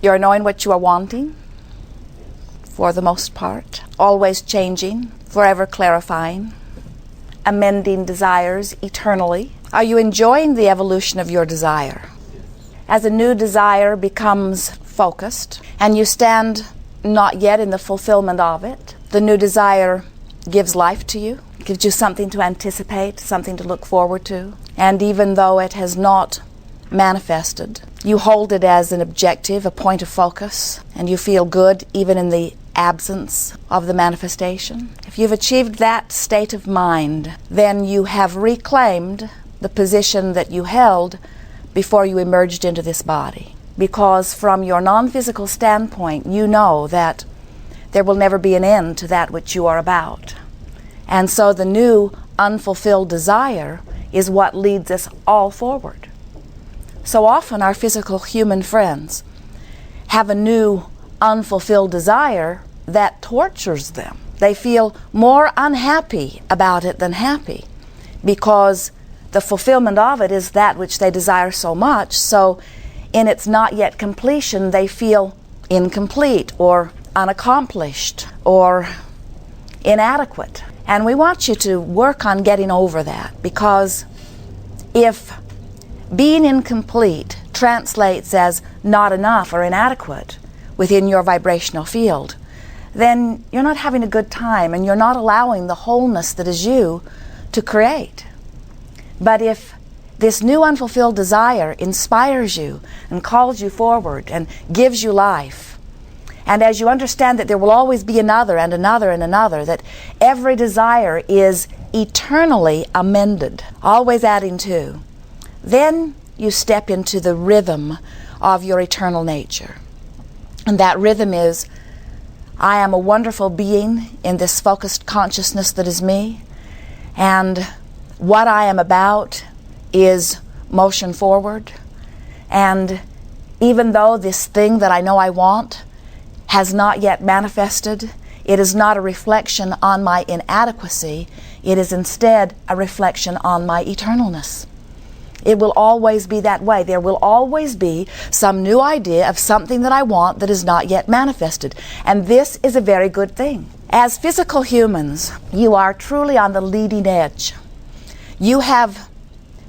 You're knowing what you are wanting, for the most part, always changing, forever clarifying, amending desires eternally. Are you enjoying the evolution of your desire? As a new desire becomes focused and you stand not yet in the fulfillment of it, the new desire gives life to you, gives you something to anticipate, something to look forward to. And even though it has not manifested, you hold it as an objective, a point of focus, and you feel good even in the absence of the manifestation. If you've achieved that state of mind, then you have reclaimed the position that you held before you emerged into this body. Because from your non-physical standpoint, you know that there will never be an end to that which you are about. And so the new unfulfilled desire is what leads us all forward. So often our physical human friends have a new unfulfilled desire that tortures them. They feel more unhappy about it than happy, because the fulfillment of it is that which they desire so much. So in its not yet completion, they feel incomplete or unaccomplished or inadequate. And we want you to work on getting over that, because if being incomplete translates as not enough or inadequate within your vibrational field, then you're not having a good time and you're not allowing the wholeness that is you to create. But if this new unfulfilled desire inspires you and calls you forward and gives you life, and as you understand that there will always be another and another and another, that every desire is eternally amended, always adding to, then you step into the rhythm of your eternal nature. And that rhythm is, I am a wonderful being in this focused consciousness that is me, and what I am about is motion forward. And even though this thing that I know I want has not yet manifested, it is not a reflection on my inadequacy. It is instead a reflection on my eternalness. It will always be that way. There will always be some new idea of something that I want that is not yet manifested. And this is a very good thing. As physical humans, you are truly on the leading edge. You have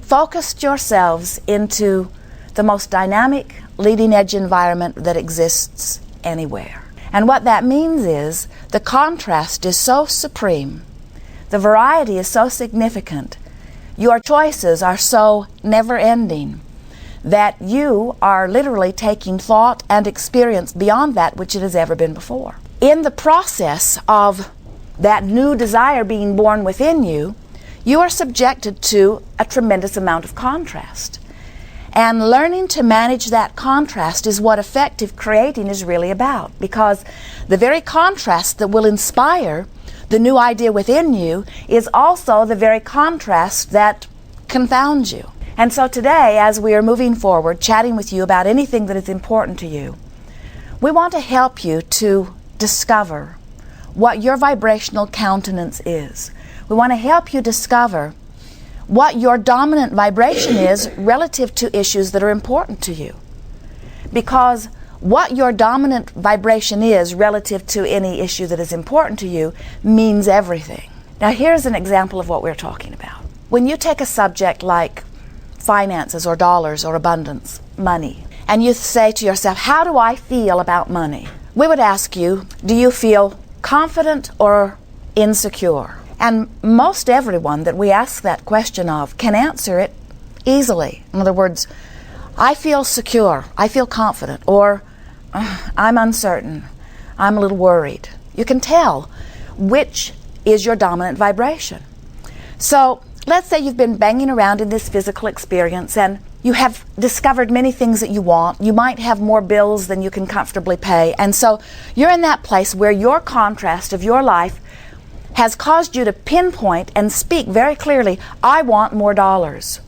focused yourselves into the most dynamic leading edge environment that exists anywhere. And what that means is the contrast is so supreme, the variety is so significant, your choices are so never-ending, that you are literally taking thought and experience beyond that which it has ever been before. In the process of that new desire being born within you, you are subjected to a tremendous amount of contrast. And learning to manage that contrast is what effective creating is really about, because the very contrast that will inspire the new idea within you is also the very contrast that confounds you. And so today, as we are moving forward, chatting with you about anything that is important to you, we want to help you to discover what your vibrational countenance is. We want to help you discover what your dominant vibration is relative to issues that are important to you. Because what your dominant vibration is relative to any issue that is important to you means everything. Now here's an example of what we're talking about. When you take a subject like finances or dollars or abundance, money, and you say to yourself, how do I feel about money? We would ask you, do you feel confident or insecure? And most everyone that we ask that question of can answer it easily. In other words, I feel secure, I feel confident, or I'm uncertain, I'm a little worried. You can tell which is your dominant vibration. So let's say you've been banging around in this physical experience and you have discovered many things that you want. You might have more bills than you can comfortably pay. And so you're in that place where your contrast of your life has caused you to pinpoint and speak very clearly, I want more dollars.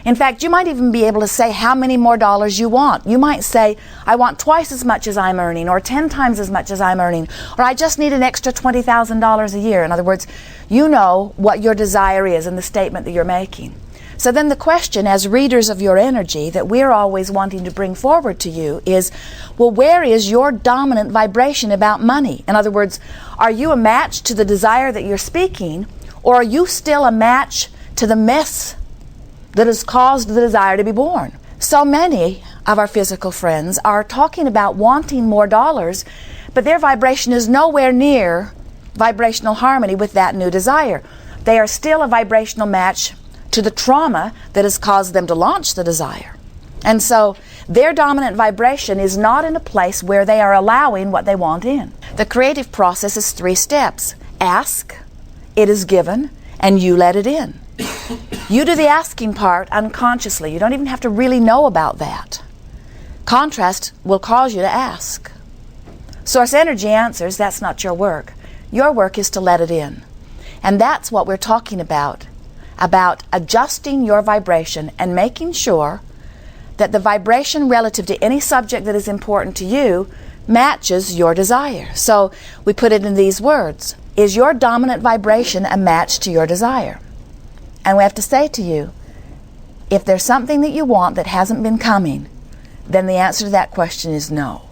In fact, you might even be able to say how many more dollars you want. You might say, I want twice as much as I'm earning, or 10 times as much as I'm earning, or I just need an extra $20,000 a year. In other words, you know what your desire is in the statement that you're making. So then the question, as readers of your energy, that we're always wanting to bring forward to you is, well, where is your dominant vibration about money? In other words, are you a match to the desire that you're speaking, or are you still a match to the mess that has caused the desire to be born? So many of our physical friends are talking about wanting more dollars, but their vibration is nowhere near vibrational harmony with that new desire. They are still a vibrational match to the trauma that has caused them to launch the desire. And so their dominant vibration is not in a place where they are allowing what they want in. The creative process is 3 steps. Ask, it is given, and you let it in. You do the asking part unconsciously. You don't even have to really know about that. Contrast will cause you to ask. Source energy answers, that's not your work. Your work is to let it in. And that's what we're talking about adjusting your vibration and making sure that the vibration relative to any subject that is important to you matches your desire. So we put it in these words. Is your dominant vibration a match to your desire? And we have to say to you, if there's something that you want that hasn't been coming, then the answer to that question is no.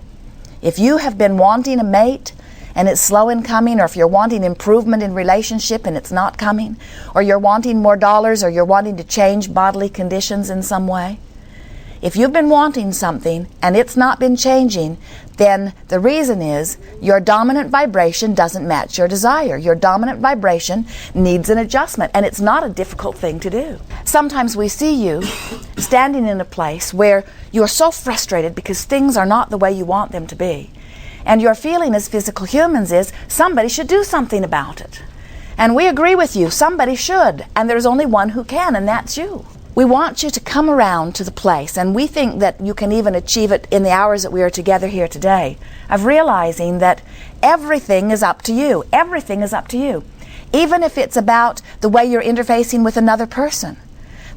If you have been wanting a mate and it's slow in coming, or if you're wanting improvement in relationship and it's not coming, or you're wanting more dollars, or you're wanting to change bodily conditions in some way, if you've been wanting something and it's not been changing, then the reason is your dominant vibration doesn't match your desire. Your dominant vibration needs an adjustment, and it's not a difficult thing to do. Sometimes we see you standing in a place where you're so frustrated because things are not the way you want them to be. And your feeling as physical humans is somebody should do something about it. And we agree with you, somebody should, and there's only one who can, and that's you. We want you to come around to the place, and we think that you can even achieve it in the hours that we are together here today, of realizing that everything is up to you. Everything is up to you. Even if it's about the way you're interfacing with another person.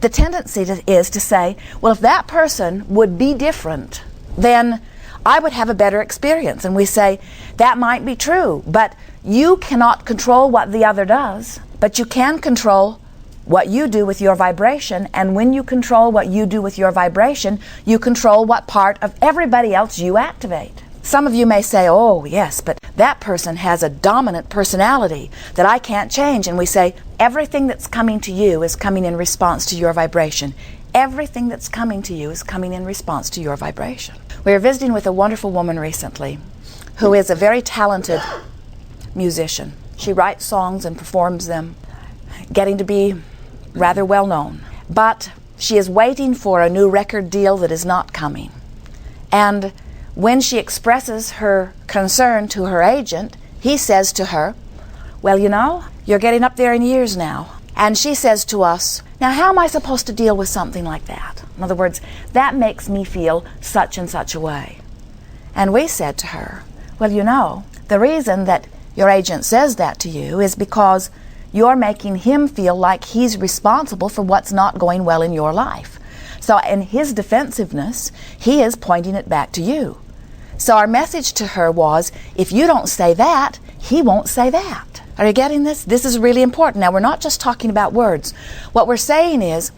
The tendency is to say, well, if that person would be different, then I would have a better experience. And we say, that might be true, but you cannot control what the other does, but you can control what you do with your vibration. And when you control what you do with your vibration, you control what part of everybody else you activate. Some of you may say, oh yes, but that person has a dominant personality that I can't change. And we say, everything that's coming to you is coming in response to your vibration. Everything that's coming to you is coming in response to your vibration. We were visiting with a wonderful woman recently who is a very talented musician. She writes songs and performs them, getting to be rather well known. But she is waiting for a new record deal that is not coming. And when she expresses her concern to her agent, he says to her, well, you know, you're getting up there in years now. And she says to us, now how am I supposed to deal with something like that? In other words, that makes me feel such and such a way. And we said to her, well, you know, the reason that your agent says that to you is because you're making him feel like he's responsible for what's not going well in your life. So in his defensiveness, he is pointing it back to you. So our message to her was, if you don't say that, he won't say that. Are you getting this? This is really important. Now, we're not just talking about words. What we're saying is,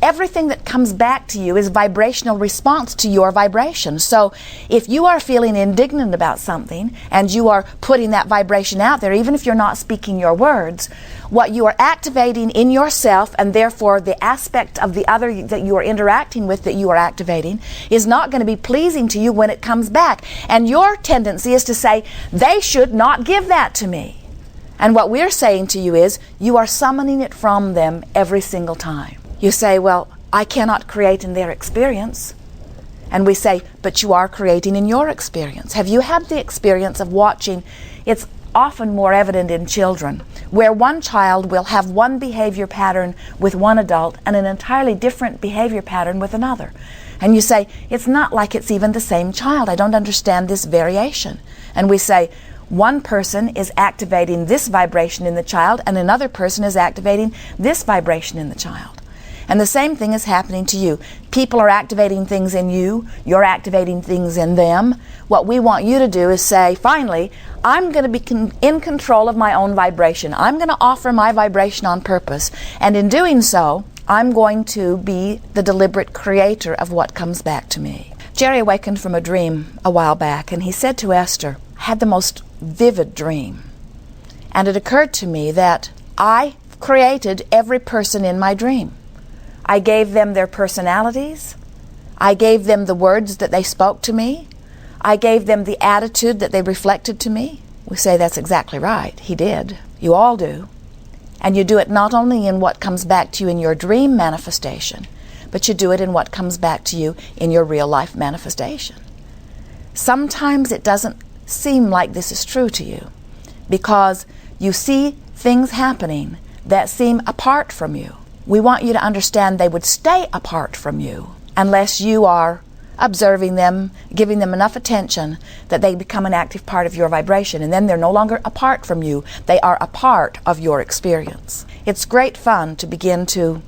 everything that comes back to you is vibrational response to your vibration. So if you are feeling indignant about something and you are putting that vibration out there, even if you're not speaking your words, what you are activating in yourself, and therefore the aspect of the other that you are interacting with that you are activating, is not going to be pleasing to you when it comes back. And your tendency is to say, they should not give that to me. And what we're saying to you is, you are summoning it from them every single time. You say, well, I cannot create in their experience. And we say, but you are creating in your experience. Have you had the experience of watching? It's often more evident in children, where one child will have one behavior pattern with one adult and an entirely different behavior pattern with another. And you say, it's not like it's even the same child. I don't understand this variation. And we say, one person is activating this vibration in the child, and another person is activating this vibration in the child. And the same thing is happening to you. People are activating things in you. You're activating things in them. What we want you to do is say, finally, I'm going to be in control of my own vibration. I'm going to offer my vibration on purpose. And in doing so, I'm going to be the deliberate creator of what comes back to me. Jerry awakened from a dream a while back, and he said to Esther, I had the most vivid dream. And it occurred to me that I created every person in my dream. I gave them their personalities. I gave them the words that they spoke to me. I gave them the attitude that they reflected to me. We say that's exactly right. He did. You all do. And you do it not only in what comes back to you in your dream manifestation, but you do it in what comes back to you in your real life manifestation. Sometimes it doesn't seem like this is true to you because you see things happening that seem apart from you. We want you to understand they would stay apart from you unless you are observing them, giving them enough attention that they become an active part of your vibration, and then they're no longer apart from you. They are a part of your experience. It's great fun to begin to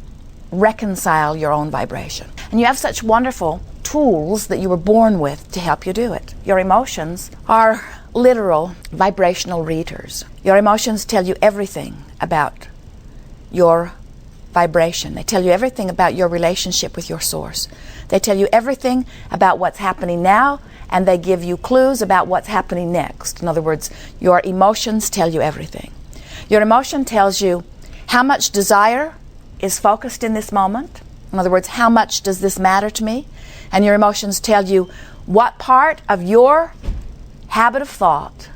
reconcile your own vibration. And you have such wonderful tools that you were born with to help you do it. Your emotions are literal vibrational readers. Your emotions tell you everything about your vibration. They tell you everything about your relationship with your source. They tell you everything about what's happening now, and they give you clues about what's happening next. In other words, your emotions tell you everything. Your emotion tells you how much desire is focused in this moment. In other words, how much does this matter to me? And your emotions tell you what part of your habit of thought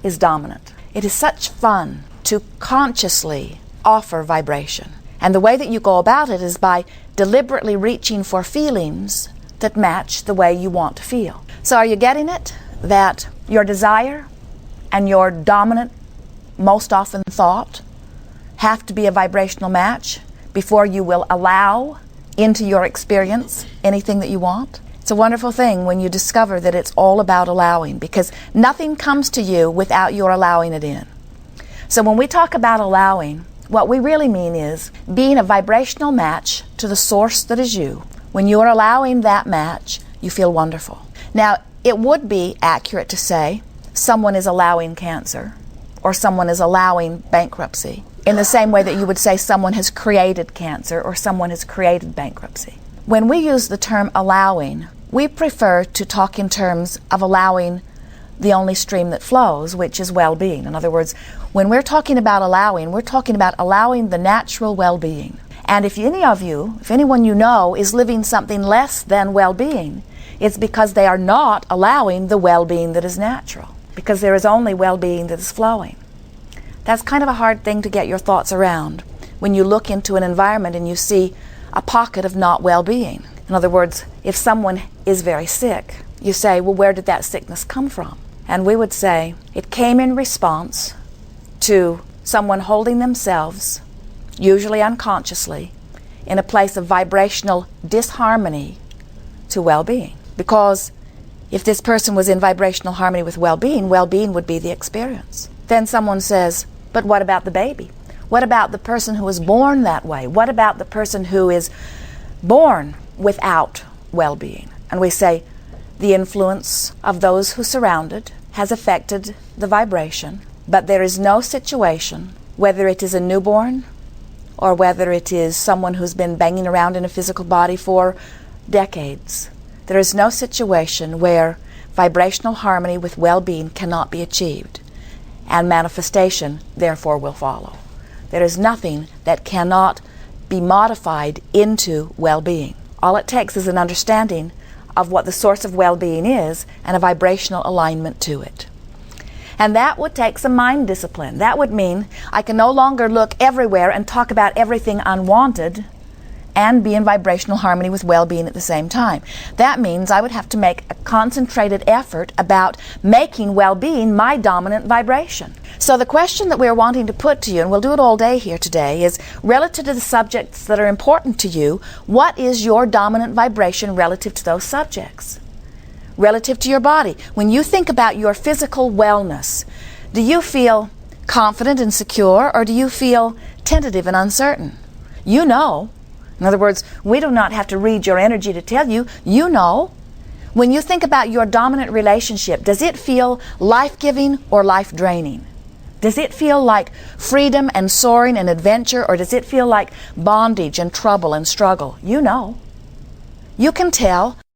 is dominant. It is such fun to consciously offer vibration. And the way that you go about it is by deliberately reaching for feelings that match the way you want to feel. So are you getting it? That your desire and your dominant, most often thought, have to be a vibrational match before you will allow into your experience anything that you want? It's a wonderful thing when you discover that it's all about allowing, because nothing comes to you without your allowing it in. So when we talk about allowing, what we really mean is being a vibrational match to the source that is you. When you are allowing that match, you feel wonderful. Now, it would be accurate to say someone is allowing cancer or someone is allowing bankruptcy in the same way that you would say someone has created cancer or someone has created bankruptcy. When we use the term allowing, we prefer to talk in terms of allowing the only stream that flows, which is well-being. In other words, when we're talking about allowing, we're talking about allowing the natural well-being. And if anyone you know is living something less than well-being, it's because they are not allowing the well-being that is natural, because there is only well-being that is flowing. That's kind of a hard thing to get your thoughts around when you look into an environment and you see a pocket of not well-being. In other words, if someone is very sick, you say, well, where did that sickness come from? And we would say it came in response to someone holding themselves, usually unconsciously, in a place of vibrational disharmony to well-being. Because if this person was in vibrational harmony with well-being, well-being would be the experience. Then someone says, but what about the baby? What about the person who was born that way? What about the person who is born without well-being? And we say, the influence of those who surround it has affected the vibration, but there is no situation, whether it is a newborn or whether it is someone who's been banging around in a physical body for decades, there is no situation where vibrational harmony with well-being cannot be achieved, and manifestation therefore will follow. There is nothing that cannot be modified into well-being. All it takes is an understanding of what the source of well-being is and a vibrational alignment to it. And that would take some mind discipline. That would mean I can no longer look everywhere and talk about everything unwanted and be in vibrational harmony with well-being at the same time. That means I would have to make a concentrated effort about making well-being my dominant vibration. So the question that we're wanting to put to you, and we'll do it all day here today, is relative to the subjects that are important to you, what is your dominant vibration relative to those subjects? Relative to your body. When you think about your physical wellness, do you feel confident and secure, or do you feel tentative and uncertain? You know. In other words, we do not have to read your energy to tell you. You know. When you think about your dominant relationship, does it feel life-giving or life-draining? Does it feel like freedom and soaring and adventure, or does it feel like bondage and trouble and struggle? You know. You can tell.